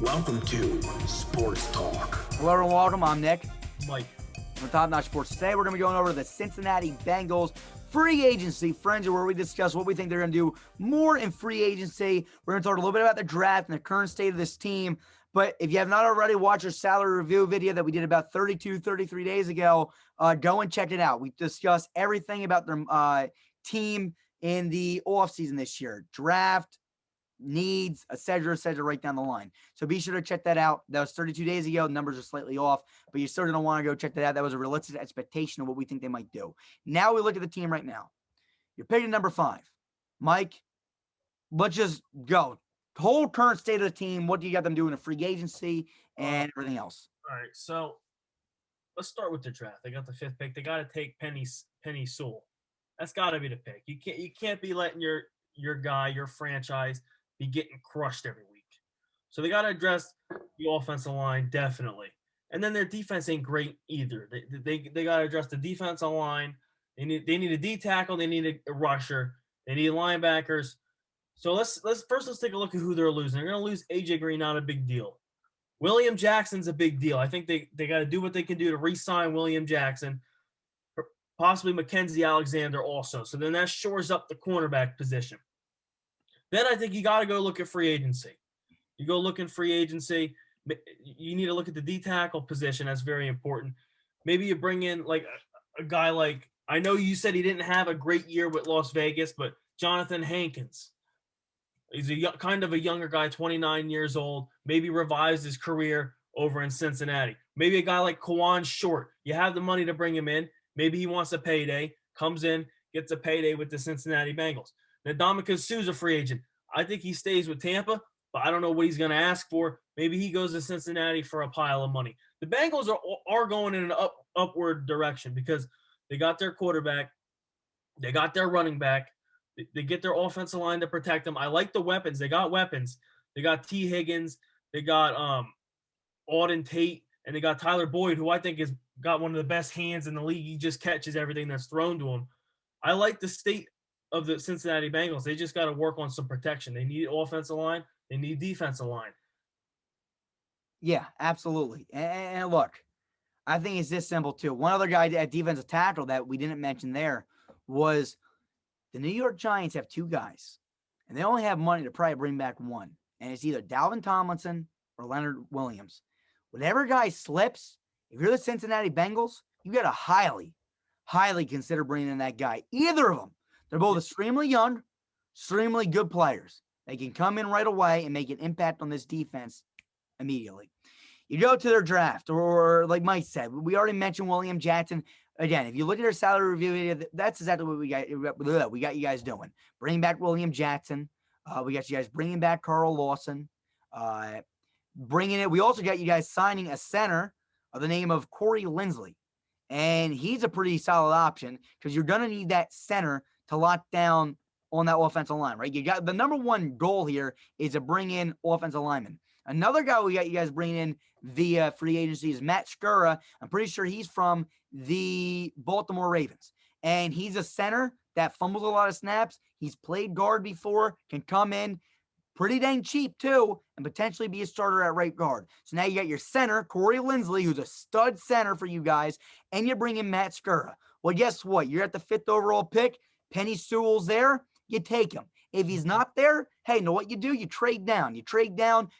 Welcome to Sports Talk. Hello and welcome. I'm Nick. Mike. From Top Notch Sports. Today we're going to be going over the Cincinnati Bengals free agency frenzy, where we discuss what we think they're going to do more in free agency. We're going to talk a little bit about the draft and the current state of this team. But if you have not already watched our salary review video that we did about 33 days ago, go and check it out. We discussed everything about their team in the offseason this year. Draft, needs, et cetera, right down the line. So be sure to check that out. That was 32 days ago. The numbers are slightly off, but you're still going to want to go check that out. That was a realistic expectation of what we think they might do. Now we look at the team right now. You're picking number 5. Mike, let's just go. Whole current state of the team. What do you got them doing in free agency and everything else? All right, so let's start with the draft. They got the 5th pick. They got to take Penny Sewell. That's got to be the pick. You can't be letting your guy, your franchise, be getting crushed every week. So they got to address the offensive line, definitely. And then their defense ain't great either. They got to address the defensive line. They need a D tackle. They need a rusher. They need linebackers. So let's take a look at who they're losing. They're going to lose AJ Green, not a big deal. William Jackson's a big deal. I think they got to do what they can do to re-sign William Jackson, possibly Mackenzie Alexander also. So then that shores up the cornerback position. Then I think you got to go look at free agency. You go look in free agency. You need to look at the D tackle position. That's very important. Maybe you bring in like a guy like, I know you said he didn't have a great year with Las Vegas, but Jonathan Hankins. He's kind of a younger guy, 29 years old, maybe revives his career over in Cincinnati. Maybe a guy like Kawan Short. You have the money to bring him in. Maybe he wants a payday, comes in, gets a payday with the Cincinnati Bengals. Ndamukong Suh's a free agent. I think he stays with Tampa, but I don't know what he's going to ask for. Maybe he goes to Cincinnati for a pile of money. The Bengals are going in an upward direction because they got their quarterback, they got their running back, they get their offensive line to protect them. I like the weapons. They got weapons. They got T. Higgins, they got Auden Tate, and they got Tyler Boyd, who I think has got one of the best hands in the league. He just catches everything that's thrown to him. I like the state of the Cincinnati Bengals. They just got to work on some protection. They need offensive line. They need defensive line. Yeah, absolutely. And look, I think it's this simple too. One other guy at defensive tackle that we didn't mention there was the New York Giants have 2 guys, and they only have money to probably bring back one. And it's either Dalvin Tomlinson or Leonard Williams. Whatever guy slips, if you're the Cincinnati Bengals, you got to highly consider bringing in that guy. Either of them. They're both extremely young, extremely good players. They can come in right away and make an impact on this defense immediately. You go to their draft, or like Mike said, we already mentioned William Jackson. Again, if you look at our salary review video, that's exactly what we got you guys doing. Bringing back William Jackson. We got you guys bringing back Carl Lawson. We also got you guys signing a center of the name of Corey Linsley. And he's a pretty solid option because you're going to need that center to lock down on that offensive line, right? You got the number one goal here is to bring in offensive linemen. Another guy we got you guys bringing in via free agency is Matt Skura. I'm pretty sure he's from the Baltimore Ravens. And he's a center that fumbles a lot of snaps. He's played guard before, can come in pretty dang cheap too, and potentially be a starter at right guard. So now you got your center, Corey Linsley, who's a stud center for you guys, and you bring in Matt Skura. Well, guess what? You're at the 5th overall pick. Penny Sewell's there. You take him. If he's not there, hey, know what you do? You trade down.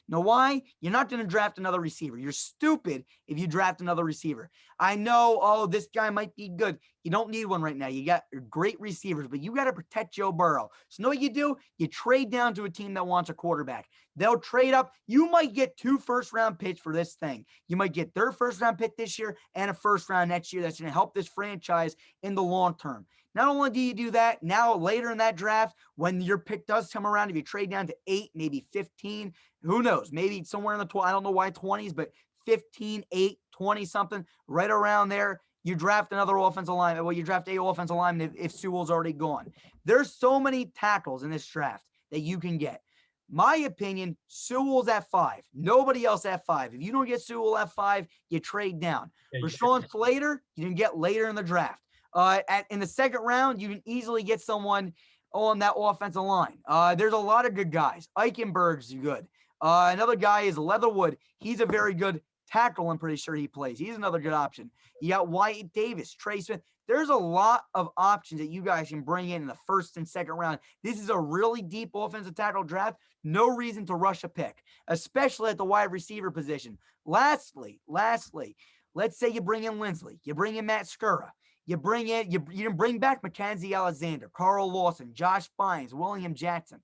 Know why? You're not going to draft another receiver. You're stupid if you draft another receiver. I know, this guy might be good. You don't need one right now. You got great receivers, but you got to protect Joe Burrow. So know what you do? You trade down to a team that wants a quarterback. They'll trade up. You might get 2 first-round picks for this thing. You might get their first-round pick this year and a first-round next year. That's going to help this franchise in the long term. Not only do you do that, now later in that draft, when your pick does come around, if you trade down to 8, maybe 15, who knows? Maybe somewhere in the I don't know why 20s, but 15, 8, 20 something, right around there, you draft another offensive lineman. Well, you draft a offensive lineman if Sewell's already gone. There's so many tackles in this draft that you can get. My opinion, Sewell's at 5. Nobody else at 5. If you don't get Sewell at 5, you trade down. Rashawn Slater, you can get later in the draft. In the 2nd round, you can easily get someone on that offensive line. There's a lot of good guys. Eichenberg's good. Another guy is Leatherwood. He's a very good tackle. I'm pretty sure he plays. He's another good option. You got Wyatt Davis, Trey Smith. There's a lot of options that you guys can bring in the first and second round. This is a really deep offensive tackle draft. No reason to rush a pick, especially at the wide receiver position. Lastly, let's say you bring in Linsley. You bring in Matt Skura. You can bring back Mackenzie Alexander, Carl Lawson, Josh Bynes, William Jackson.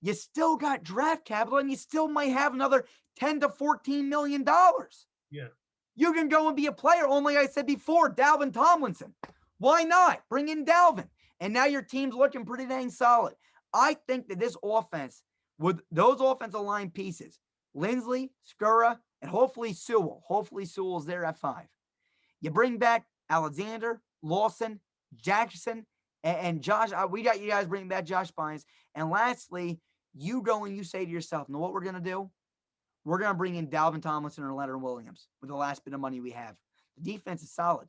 You still got draft capital, and you still might have another $10 to $14 million. Yeah. You can go and be a player, only I said before, Dalvin Tomlinson. Why not? Bring in Dalvin. And now your team's looking pretty dang solid. I think that this offense, with those offensive line pieces, Linsley, Skura, and hopefully Sewell. Hopefully Sewell's there at 5. You bring back Alexander, Lawson, Jackson, and Josh. We got you guys bringing back Josh Bynes. And lastly, you go and you say to yourself, know what we're going to do? We're going to bring in Dalvin Tomlinson or Leonard Williams with the last bit of money we have. The defense is solid.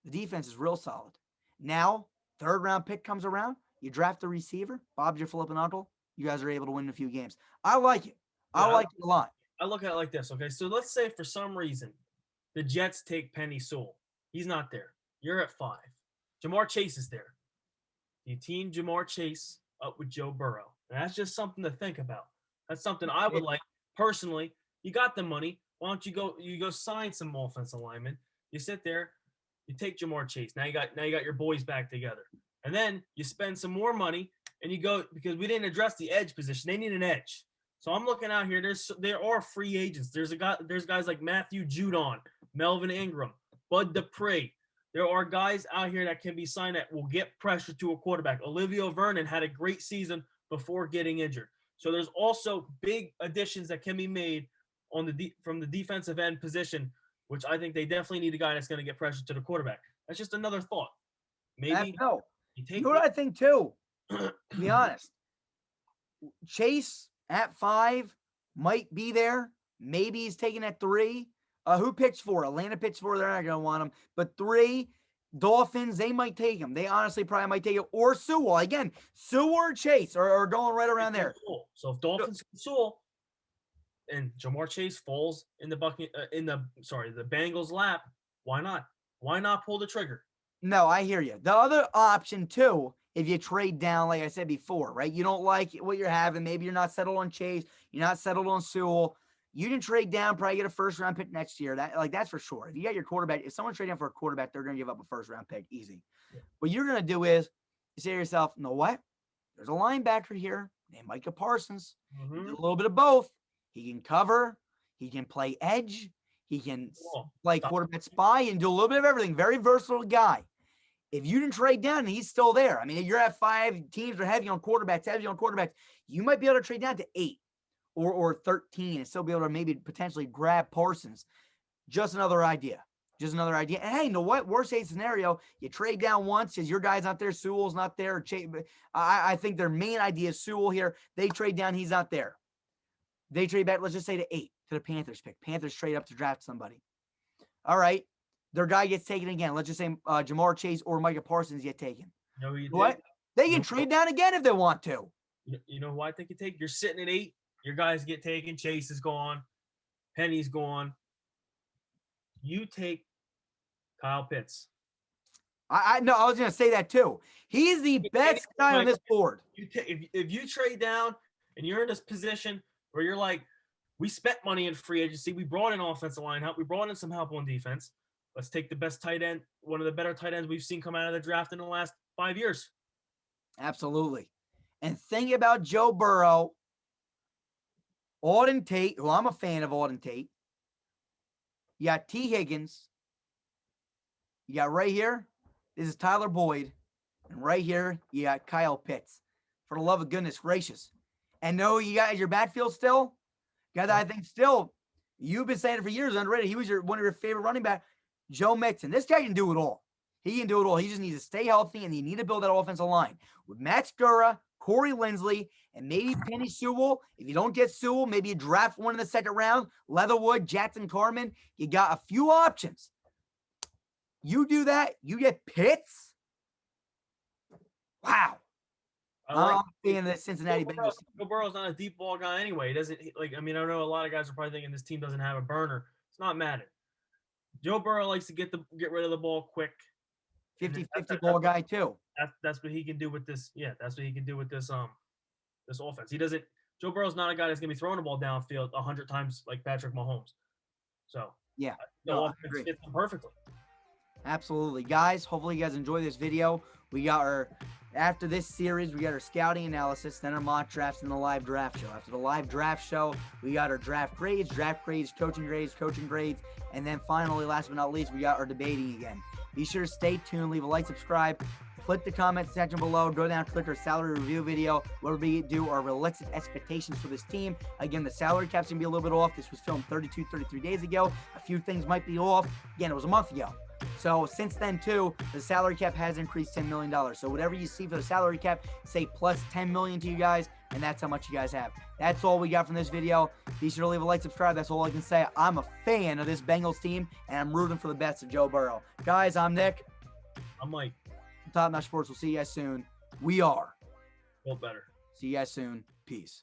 The defense is real solid. Now, third round pick comes around. You draft the receiver. Bob's your flipping uncle. You guys are able to win a few games. I like it. I like it a lot. I look at it like this, okay? So let's say for some reason the Jets take Penny Sewell. He's not there. You're at 5. Jamar Chase is there. You team Jamar Chase up with Joe Burrow. And that's just something to think about. That's something I would like personally. You got the money. Why don't you go sign some offensive linemen? You sit there, you take Jamar Chase. Now you got your boys back together. And then you spend some more money and you go, because we didn't address the edge position. They need an edge. So I'm looking out here. There are free agents. There's guys like Matthew Judon, Melvin Ingram, Bud Dupree. There are guys out here that can be signed that will get pressure to a quarterback. Olivia Vernon had a great season before getting injured. So there's also big additions that can be made from the defensive end position, which I think they definitely need a guy that's going to get pressure to the quarterback. That's just another thought. Maybe you know what I think too? To be honest, Chase at 5 might be there. Maybe he's taken at 3. Who picks 4? Atlanta picks 4. They're not going to want him. But 3, Dolphins, they might take him. They honestly probably might take it. Or Sewell. Again, Sewell or Chase are going right around there. So if Dolphins can Sewell and Jamar Chase falls in the Bengals' lap, why not? Why not pull the trigger? No, I hear you. The other option too, if you trade down, like I said before, right? You don't like what you're having. Maybe you're not settled on Chase. You're not settled on Sewell. You can trade down, probably get a first-round pick next year. That's for sure. If you got your quarterback, if someone's trading down for a quarterback, they're going to give up a first-round pick, easy. Yeah. What you're going to do is you say to yourself, you know what? There's a linebacker here named Micah Parsons. Mm-hmm. He can do a little bit of both. He can cover. He can play edge. He can play quarterback spy and do a little bit of everything. Very versatile guy. If you didn't trade down and he's still there, I mean, if you're at 5, teams are heavy on quarterbacks, you might be able to trade down to 8. Or 13 and still be able to maybe potentially grab Parsons. Just another idea. And hey, you know what? Worst case scenario, you trade down once because your guy's not there, Sewell's not there. I think their main idea is Sewell here. They trade down, he's not there. They trade back, let's just say to 8, to the Panthers pick. Panthers trade up to draft somebody. All right. Their guy gets taken again. Let's just say Jamar Chase or Micah Parsons get taken. What? They can trade down again if they want to. You know who I think you take? You're sitting at 8. Your guys get taken. Chase is gone. Penny's gone. You take Kyle Pitts. I was going to say that too. He's the best guy on this board. If you trade down and you're in this position where you're like, we spent money in free agency. We brought in offensive line help. We brought in some help on defense. Let's take the best tight end, one of the better tight ends we've seen come out of the draft in the last 5 years. Absolutely. And think about Joe Burrow, Auden Tate, who I'm a fan of Auden Tate. You got T. Higgins. You got right here, this is Tyler Boyd. And right here, you got Kyle Pitts. For the love of goodness gracious. And no, you got your backfield still. Guy that I think still, you've been saying it for years, underrated. He was one of your favorite running back, Joe Mixon. This guy can do it all. He can do it all. He just needs to stay healthy, and you need to build that offensive line. With Matt Skura, Corey Linsley, and maybe Penny Sewell. If you don't get Sewell, maybe you draft one in the second round. Leatherwood, Jackson Carman. You got a few options. You do that, you get Pitts. Wow. I'm being the Cincinnati Bengals. Joe Burrow's not a deep ball guy anyway. He doesn't I know a lot of guys are probably thinking this team doesn't have a burner. It's not Madden. Joe Burrow likes to get rid of the ball quick. 50-50 ball guy too. That's what he can do with this. Yeah, that's what he can do with this this offense. Joe Burrow's not a guy that's gonna be throwing the ball downfield 100 times like Patrick Mahomes. So yeah, the offense fits him perfectly. Absolutely. Guys, hopefully you guys enjoy this video. After this series, we got our scouting analysis, then our mock drafts, and the live draft show. After the live draft show, we got our draft grades, coaching grades, and then finally, last but not least, we got our debating again. Be sure to stay tuned, leave a like, subscribe, click the comment section below, go down, click our salary review video, where we do our realistic expectations for this team. Again, the salary cap's going to be a little bit off. This was filmed 33 days ago. A few things might be off. Again, it was a month ago. So since then, too, the salary cap has increased $10 million. So whatever you see for the salary cap, say plus $10 million to you guys, and that's how much you guys have. That's all we got from this video. Be sure to leave a like, subscribe. That's all I can say. I'm a fan of this Bengals team, and I'm rooting for the best of Joe Burrow. Guys, I'm Nick. I'm Mike. Top Notch Sports. We'll see you guys soon. We are. Feel better. See you guys soon. Peace.